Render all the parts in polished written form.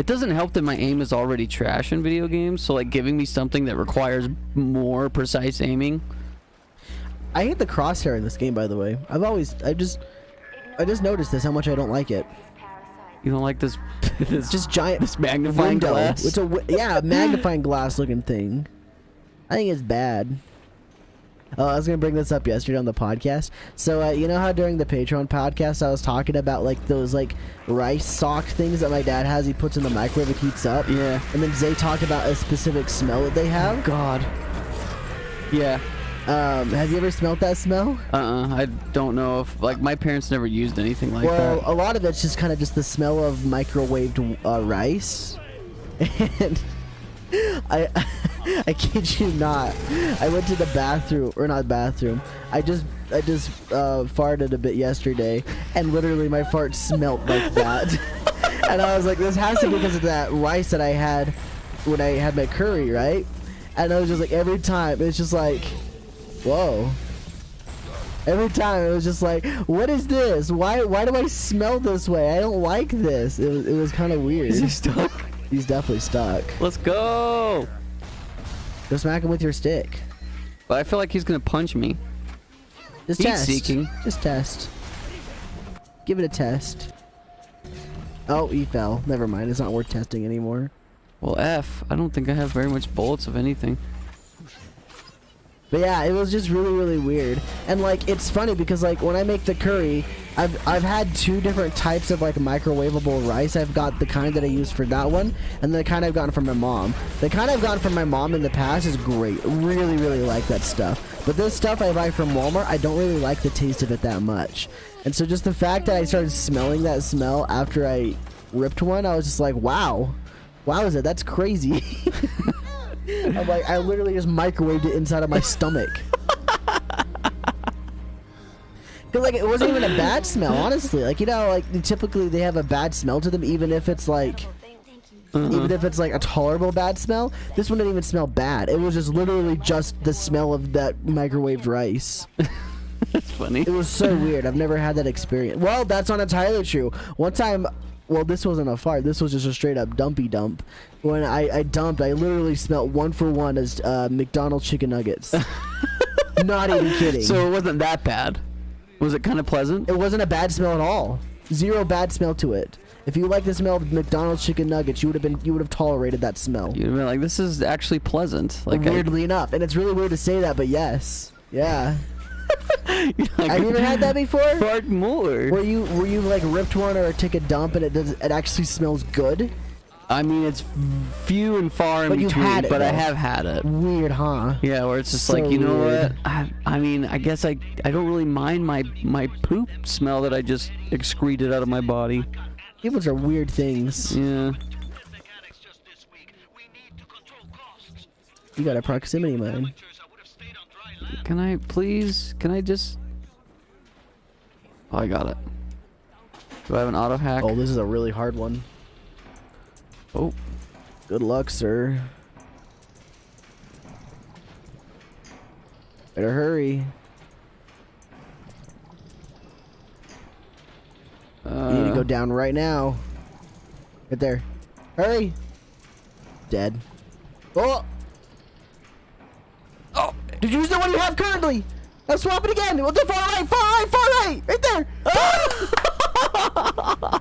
It doesn't help that my aim is already trash in video games, so like giving me something that requires more precise aiming. I hate the crosshair in this game, by the way. I just noticed this, how much I don't like it. You don't like this? It's just giant. This magnifying window. glass. It's a magnifying glass looking thing. I think it's bad. Oh, I was gonna bring this up yesterday on the podcast. So you know how during the Patreon podcast I was talking about like those like rice sock things that my dad has. He puts in the microwave, it heats up. Yeah. And then Zay talked about a specific smell that they have. Oh, God. Yeah. Have you ever smelled that smell? I don't know if like my parents never used anything like that. Well, a lot of it's just kind of just the smell of microwaved rice. And I kid you not, I went to the bathroom, or not bathroom. I just farted a bit yesterday, and literally my fart smelled like that. And I was like, this has to be because of that rice that I had when I had my curry, right? And I was just like, every time it's just like, whoa. Every time it was just like, what is this? Why do I smell this way? I don't like this. It was kind of weird. Is he stuck? He's definitely stuck. Let's go. Go smack him with your stick. But I feel like he's gonna punch me. Just Heat test. seeking. Just test. Give it a test. Oh, he fell. Never mind. It's not worth testing anymore. Well, F. I don't think I have very much bullets of anything. But yeah, it was just really, really weird. And like, it's funny because like when I make the curry, I've had two different types of like microwavable rice. I've got the kind that I use for that one, and the kind I've gotten from my mom. The kind I've gotten from my mom in the past is great. Really, really like that stuff. But this stuff I buy from Walmart, I don't really like the taste of it that much. And so just the fact that I started smelling that smell after I ripped one, I was just like, wow. Wow, is it? That's crazy. I'm like, I literally just microwaved it inside of my stomach. Cause like it wasn't even a bad smell, honestly. Like, you know, like typically they have a bad smell to them, even if it's like, even if it's like a tolerable bad smell. This one didn't even smell bad. It was just literally just the smell of that microwaved rice. That's funny. It was so weird. I've never had that experience. Well, that's not entirely true. One time, well, this wasn't a fart. This was just a straight up dumpy dump. When I dumped, I literally smelled one for one as McDonald's chicken nuggets. Not even kidding. So it wasn't that bad. Was it kind of pleasant? It wasn't a bad smell at all. Zero bad smell to it. If you like the smell of McDonald's chicken nuggets, you would have tolerated that smell. You'd have been like, this is actually pleasant. Like, weirdly enough, and it's really weird to say that, but yes, yeah. Like, have you ever had that before? Fart more. Were you like ripped one or took a dump and it actually smells good? I mean, it's few and far in But between, had it, but I though. have had it. Weird, huh? Yeah, where it's just So like, you know weird. what? I mean, I guess I don't really mind my poop smell that I just excreted out of my body. Humans are weird things. Yeah. You got a proximity mine. Can I please? Can I just? Oh, I got it. Do I have an auto hack? Oh, this is a really hard one. Oh. Good luck, sir. Better hurry. You need to go down right now. Right there. Hurry. Dead. Oh! Oh! Did you use the one you have currently? Now swap it again. We'll do far right, far right, far right! Right there!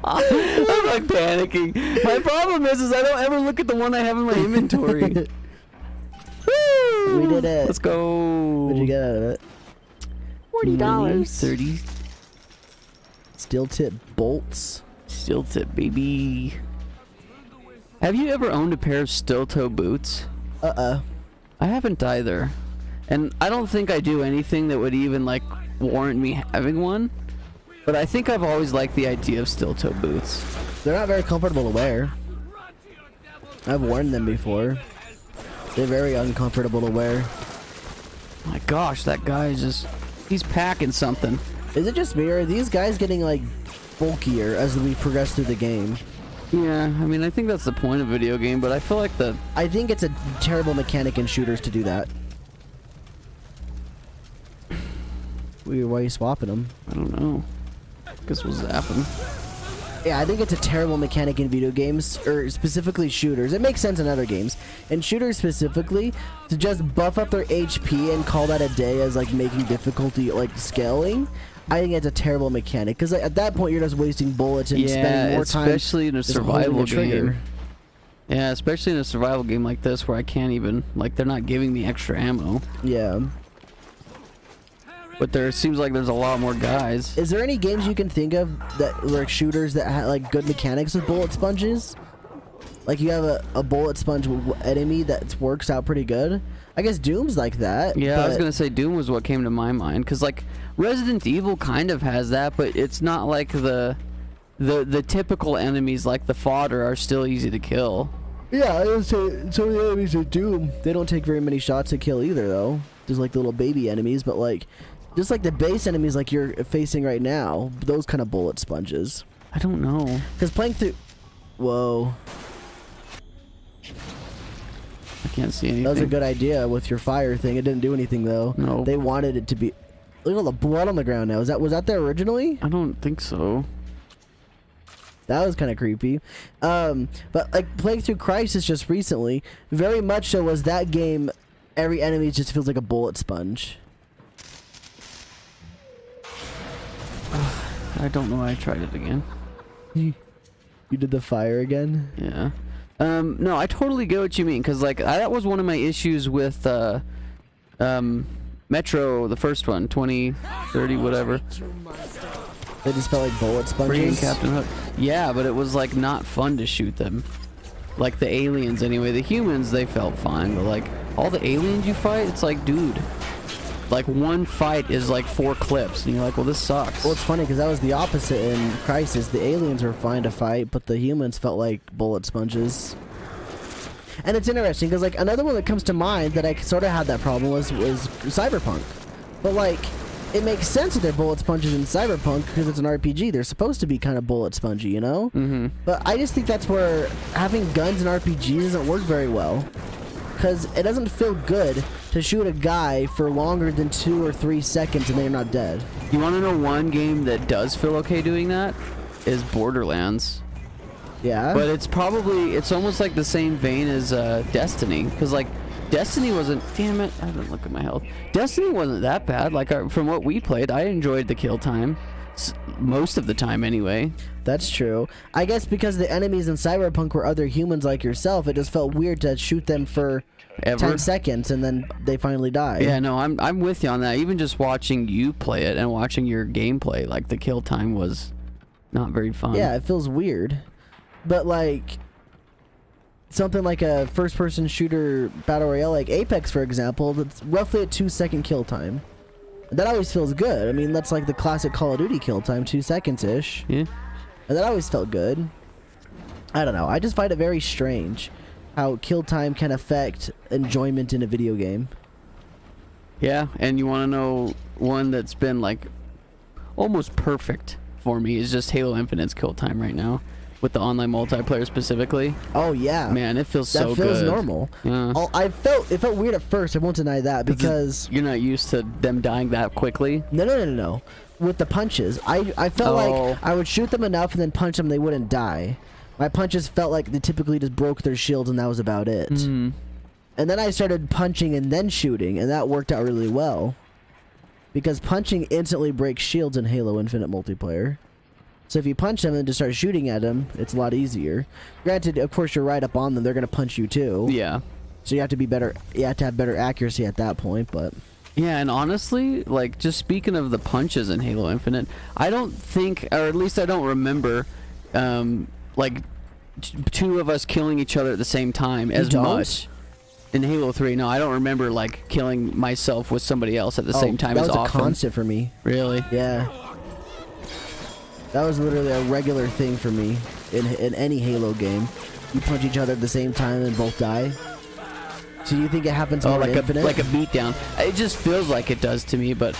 I'm like panicking. My problem is I don't ever look at the one I have in my inventory. We did it. Let's go. What'd you get out of it? $40. 30. Steel tip bolts. Steel tip, baby. Have you ever owned a pair of steel toe boots? Uh-uh. I haven't either. And I don't think I do anything that would even like warrant me having one. But I think I've always liked the idea of steel toe boots. They're not very comfortable to wear. I've worn them before. They're very uncomfortable to wear. My gosh, that guy is just... He's packing something. Is it just me, or are these guys getting like bulkier as we progress through the game? Yeah, I mean, I think that's the point of video game, but I feel like the... I think it's a terrible mechanic in shooters to do that. Weird, why are you swapping them? I don't know. Guess we'll zap him. Yeah, I think it's a terrible mechanic in video games, or specifically shooters. It makes sense in other games. In shooters specifically, to just buff up their HP and call that a day as like making difficulty like scaling, I think it's a terrible mechanic. Because like, at that point, you're just wasting bullets and spending more time. Especially in a survival game. Yeah, especially in a survival game like this where I can't even, like, they're not giving me extra ammo. Yeah. But there seems like there's a lot more guys. Is there any games you can think of that like shooters that have like good mechanics with bullet sponges? Like you have a bullet sponge enemy that works out pretty good. I guess Doom's like that. Yeah, I was gonna say Doom was what came to my mind, because like Resident Evil kind of has that, but it's not like the typical enemies like the fodder are still easy to kill. Yeah, I would say some of the enemies in Doom, they don't take very many shots to kill either though. Just like the little baby enemies, but like just like the base enemies like you're facing right now, those kind of bullet sponges. I don't know. Because playing through... Whoa. I can't see anything. That was a good idea with your fire thing. It didn't do anything though. No. They wanted it to be... Look at all the blood on the ground now. Was that there originally? I don't think so. That was kind of creepy. But like playing through Crysis just recently, very much so was that game, every enemy just feels like a bullet sponge. I don't know why I tried it again. You did the fire again? Yeah. No, I totally get what you mean, because like that was one of my issues with Metro, the first one, 2030, whatever. They just felt like bullet Freaking sponges. Captain Hook. Yeah, but it was like not fun to shoot them. Like the aliens anyway. The humans, they felt fine, but like all the aliens you fight, it's like, dude, like one fight is like 4 clips, and you're like, well, this sucks. Well, it's funny because that was the opposite in Crysis. The aliens were fine to fight, but the humans felt like bullet sponges. And it's interesting because like another one that comes to mind that I sort of had that problem was Cyberpunk. But like, it makes sense that they're bullet sponges in Cyberpunk because it's an RPG. They're supposed to be kind of bullet spongy, you know? Mm-hmm. But I just think that's where having guns in RPGs doesn't work very well. Because it doesn't feel good to shoot a guy for longer than 2 or 3 seconds and they're not dead. You want to know one game that does feel okay doing that? Is Borderlands. Yeah. But it's almost like the same vein as Destiny, because like Destiny wasn't, damn it, I didn't look at my health. Destiny wasn't that bad. Like from what we played, I enjoyed the kill time most of the time anyway. That's true. I guess because the enemies in Cyberpunk were other humans like yourself, it just felt weird to shoot them for 10 seconds and then they finally die. Yeah, no, I'm with you on that. Even just watching you play it and watching your gameplay, like the kill time was not very fun. Yeah, it feels weird. But like something like a first-person shooter battle royale like Apex, for example, that's roughly a 2-second kill time. That always feels good. I mean, that's like the classic Call of Duty kill time, 2 seconds-ish. Yeah. And that always felt good. I don't know. I just find it very strange how kill time can affect enjoyment in a video game. Yeah, and you want to know one that's been like almost perfect for me is just Halo Infinite's kill time right now. With the online multiplayer specifically. Oh yeah, man, it feels so good. That feels normal. Yeah. It felt weird at first. I won't deny that because you're not used to them dying that quickly. No. With the punches, I felt like I would shoot them enough and then punch them, they wouldn't die. My punches felt like they typically just broke their shields and that was about it. Mm-hmm. And then I started punching and then shooting, and that worked out really well. Because punching instantly breaks shields in Halo Infinite multiplayer. So if you punch them and just start shooting at them, it's a lot easier. Granted, of course, you're right up on them. They're going to punch you too. Yeah. So you have to be better. You have to have better accuracy at that point, but... Yeah, and honestly, like, just speaking of the punches in Halo Infinite, I don't think, or at least I don't remember, like, 2 of us killing each other at the same time as much. In Halo 3, no, I don't remember, like, killing myself with somebody else at the same time as often. That was a constant for me. Really? Yeah. That was literally a regular thing for me in any Halo game. You punch each other at the same time and both die. So you think it happens more like in Infinite? like a beatdown. It just feels like it does to me, but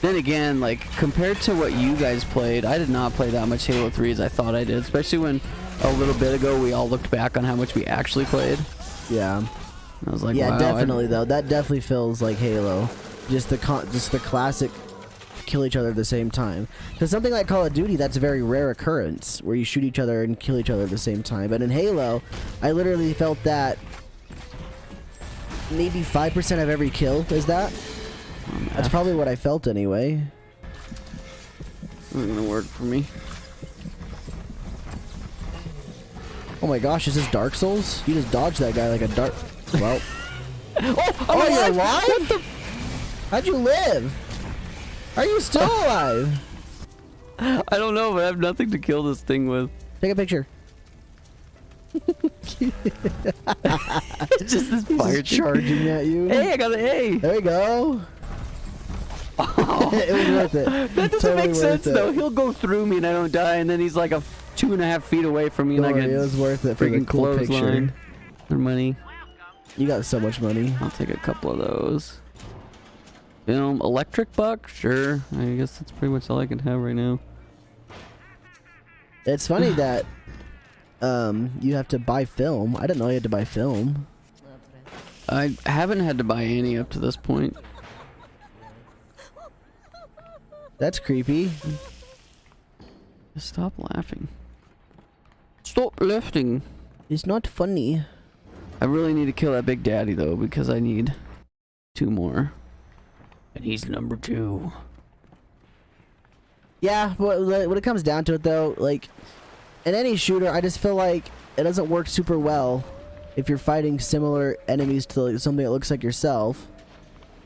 then again, like compared to what you guys played, I did not play that much Halo 3 as I thought I did, especially when a little bit ago we all looked back on how much we actually played. Yeah. I was like, yeah, wow, definitely though. That definitely feels like Halo. Just the classic kill each other at the same time. Because something like Call of Duty, that's a very rare occurrence, where you shoot each other and kill each other at the same time. But in Halo, I literally felt that maybe 5% of every kill is that. That's probably what I felt anyway. Not gonna work for me. Oh my gosh, is this Dark Souls? You just dodged that guy like a dart. Well. Oh, you're alive? alive? What the? How'd you live? Are you still alive? I don't know, but I have nothing to kill this thing with. Take a picture. It's just this fire He's charging at you. Hey, I got an A. There you go. Oh. It was worth it. That doesn't Totally make worth sense it. though. He'll go through me and I don't die, and then he's like 2.5 feet away from me, and I Don't get worry, it was worth it for the freaking cool picture. clothesline. For money. You got so much money. I'll take a couple of those. Electric buck? Sure. I guess that's pretty much all I can have right now. It's funny that you have to buy film. I didn't know you had to buy film. I haven't had to buy any up to this point. That's creepy. Stop laughing. Stop laughing. It's not funny. I really need to kill that big daddy though, because I need 2 more. And he's number 2. Yeah, but when it comes down to it though, like in any shooter, I just feel like it doesn't work super well if you're fighting similar enemies to like something that looks like yourself,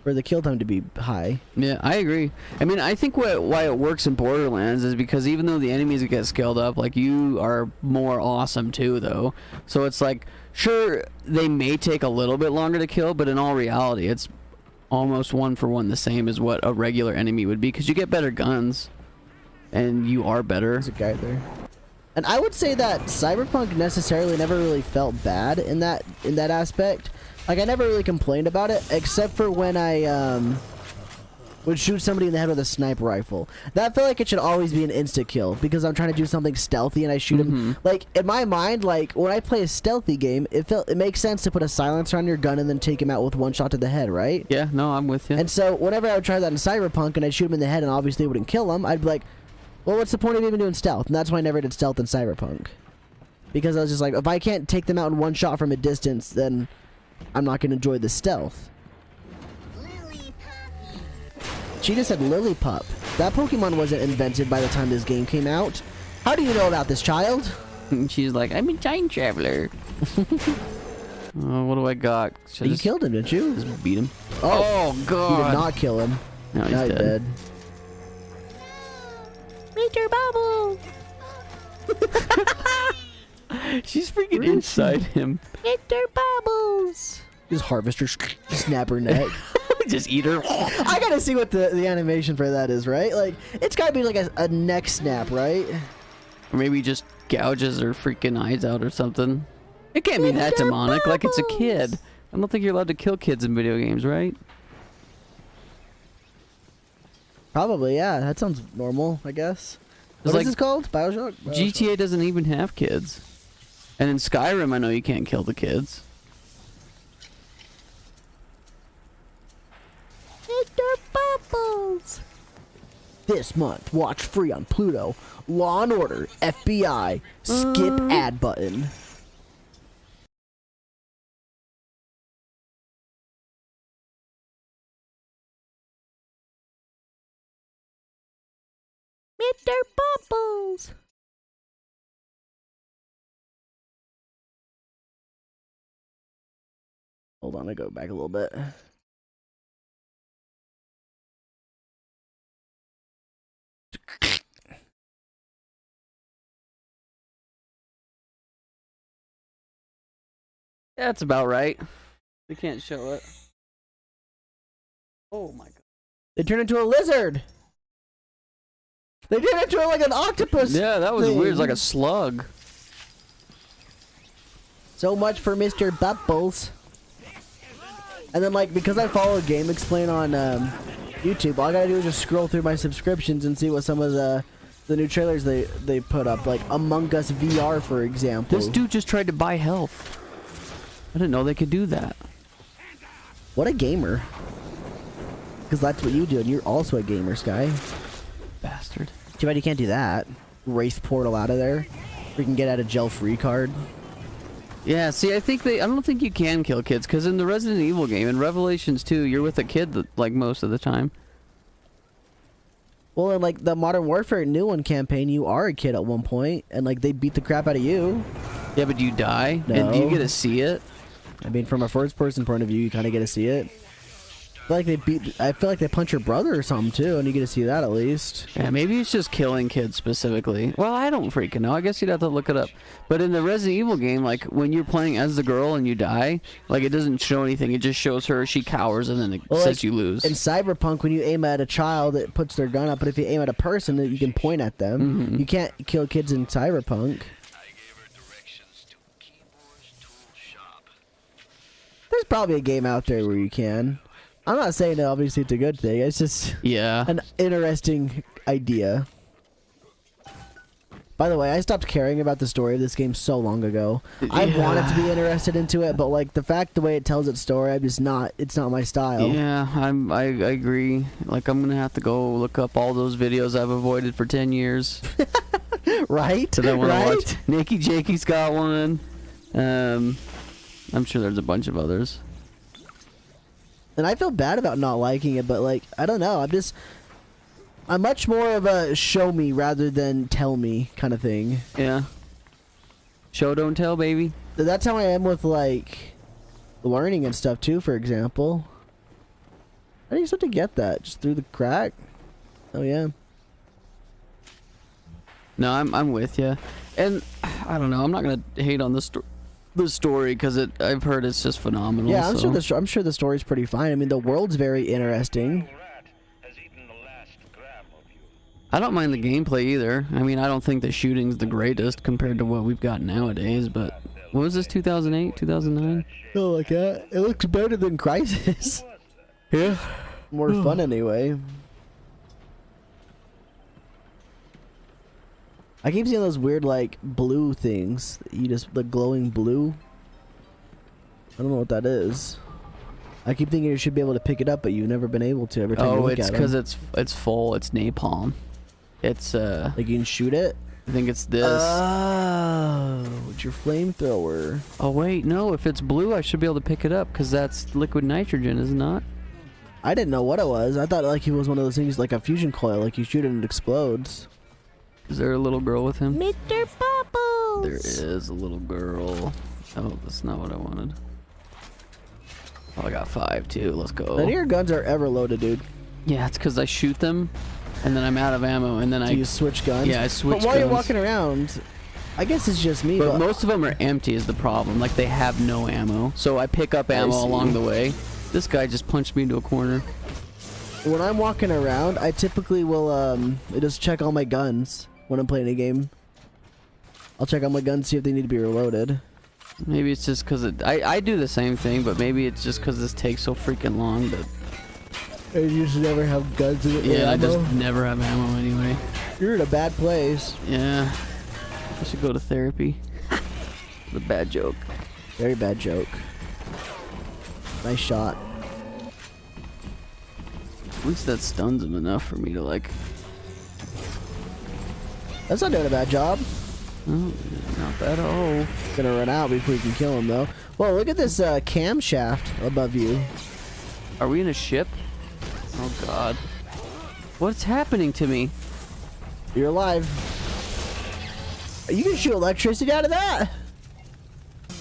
for the kill time to be high. Yeah, I agree. I mean, I think why it works in Borderlands is because even though the enemies get scaled up, like, you are more awesome too, though. So it's like, sure, they may take a little bit longer to kill, but in all reality, it's almost 1-for-1 the same as what a regular enemy would be, because you get better guns, and you are better. There's a guy there. And I would say that Cyberpunk necessarily never really felt bad in that aspect. Like, I never really complained about it, except for when I would shoot somebody in the head with a sniper rifle. That felt like it should always be an insta kill, because I'm trying to do something stealthy and I shoot him. Like, in my mind, like, when I play a stealthy game, it makes sense to put a silencer on your gun and then take him out with 1 shot to the head, right? Yeah, no, I'm with you. And so whenever I would try that in Cyberpunk and I'd shoot him in the head and obviously it wouldn't kill him, I'd be like, well, what's the point of even doing stealth? And that's why I never did stealth in Cyberpunk. Because I was just like, if I can't take them out in 1 shot from a distance, then I'm not going to enjoy the stealth. She just said Lillipup. That Pokemon wasn't invented by the time this game came out. How do you know about this, child? She's like, I'm a time traveler. What do I got? You killed him, didn't you? Just beat him. Oh, God. You did not kill him. No, he's Now dead. Mr. Bubble! She's freaking inside him. Mr. Bubbles! Just harvester, snap her neck. Just eat her. I gotta see what the animation for that is, right? Like, it's gotta be like a neck snap, right? Or maybe just gouges her freaking eyes out or something. It can't be that Mr. demonic. Like, it's a Bubbles! kid. I don't think you're allowed to kill kids in video games, right? Probably, yeah. That sounds normal, I guess. What like is this called? BioShock? GTA doesn't even have kids. And in Skyrim, I know you can't kill the kids. Mr. Bubbles! This month, watch free on Pluto. Law and Order, FBI, skip ad button. Mr. Bubbles! Hold on, I go back a little bit. That's about right. We can't show it. Oh my god. They turn into a lizard! They turn into like an octopus! Yeah, that was thing. weird. It's like a slug. So much for Mr. Bubbles. And then, like, because I follow Game Explain on YouTube, all I gotta do is just scroll through my subscriptions and see what some of the new trailers they put up. Like, Among Us VR, for example. This dude just tried to buy health. I didn't know they could do that. What a gamer. Because that's what you do, and you're also a gamer, Sky. Bastard. Too bad you can't do that. Wraith portal out of there. We can get out a jail free card. Yeah, see, I don't think you can kill kids, because in the Resident Evil game, in Revelations 2, you're with a kid, like, most of the time. Well, in, like, the Modern Warfare New One campaign, you are a kid at one point, and, like, they beat the crap out of you. Yeah, but do you die? No. And do you get to see it? I mean, from a first-person point of view, you kind of get to see it. I feel like they punch your brother or something, too, and you get to see that at least. Yeah, maybe it's just killing kids specifically. Well, I don't freaking know. I guess you'd have to look it up. But in the Resident Evil game, like, when you're playing as the girl and you die, like, it doesn't show anything. It just shows her, she cowers, and then it says like, you lose. In Cyberpunk, when you aim at a child, it puts their gun up, but if you aim at a person, you can point at them. Mm-hmm. You can't kill kids in Cyberpunk. There's probably a game out there where you can. I'm not saying that obviously it's a good thing. It's just an interesting idea. By the way, I stopped caring about the story of this game so long ago. I wanted to be interested into it, but like the way it tells its story, it's not my style. Yeah, I agree. Like, I'm gonna have to go look up all those videos I've avoided for 10 years. Right? So that when I watch Nikki Jakey's got one. I'm sure there's a bunch of others. And I feel bad about not liking it, but like, I don't know. I'm much more of a show me rather than tell me kind of thing. Yeah. Show don't tell, baby. That's how I am with like learning and stuff too, for example. How do you supposed to get that? Just through the crack? Oh yeah. No, I'm with you. And I don't know, I'm not going to hate on the story because I've heard it's just phenomenal. Yeah, I'm sure the story's pretty fine. I mean, the world's very interesting. I don't mind the gameplay either. I mean, I don't think the shooting's the greatest compared to what we've got nowadays, but what was this, 2008, 2009? Oh, like that. It looks better than Crysis. Yeah. More fun anyway. I keep seeing those weird, like, blue things. The glowing blue. I don't know what that is. I keep thinking you should be able to pick it up, but you've never been able to every time you look at it. Oh, it's because it's full. It's napalm. It's, like, you can shoot it? I think it's this. Oh, it's your flamethrower. Oh, wait, no. If it's blue, I should be able to pick it up, because that's liquid nitrogen, is it not? I didn't know what it was. I thought, like, it was one of those things, like a fusion coil. Like, you shoot it and it explodes. Is there a little girl with him? Mr. Bubbles! There is a little girl. Oh, that's not what I wanted. Oh, I got 5 too. Let's go. None of your guns are ever loaded, dude. Yeah, it's because I shoot them, and then I'm out of ammo, and then you switch guns? Yeah, I switch guns. But while you're walking around, I guess it's just me. But most of them are empty is the problem. Like, they have no ammo. So I pick up ammo along the way. This guy just punched me into a corner. When I'm walking around, I typically will just check all my guns when I'm playing a game. I'll check all my guns, see if they need to be reloaded. Maybe it's just because I do the same thing, but maybe it's just because this takes so freaking long that... You just never have guns in it. Yeah, I just never have ammo anyway. You're in a bad place. Yeah. I should go to therapy. The bad joke. Very bad joke. Nice shot. At least that stuns him enough for me to, like... That's not doing a bad job. Oh, not bad at all. Gonna run out before you can kill him, though. Whoa, look at this camshaft above you. Are we in a ship? Oh, God. What's happening to me? You're alive. You can shoot electricity out of that.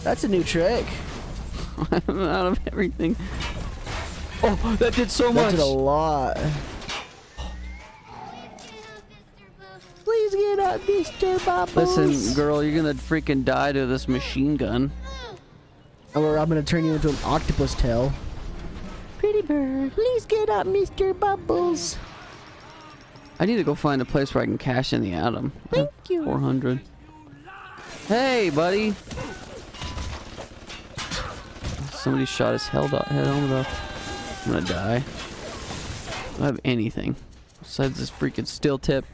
That's a new trick. I'm out of everything. Oh, that did so much. That did a lot. Please get up, Mr. Bubbles. Listen, girl, you're gonna freaking die to this machine gun. Or I'm gonna turn you into an octopus tail. Pretty bird, please get up, Mr. Bubbles. I need to go find a place where I can cash in the atom. Thank you. 400. Hey, buddy. Somebody shot his head helmet off. I'm gonna die. I don't have anything besides this freaking steel tip.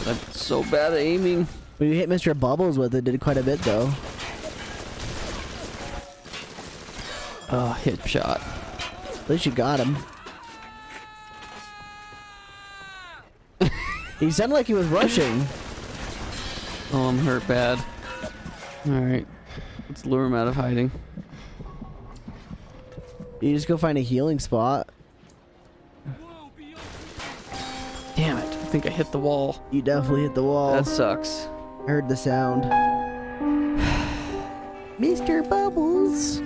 I'm so bad at aiming. When you hit Mr. Bubbles with it, did quite a bit though. Oh, hit shot. At least you got him. He sounded like he was rushing. Oh, I'm hurt bad. Alright. Let's lure him out of hiding. You just go find a healing spot. Damn it. I think I hit the wall. You definitely hit the wall. That sucks. I heard the sound. Mr. Bubbles.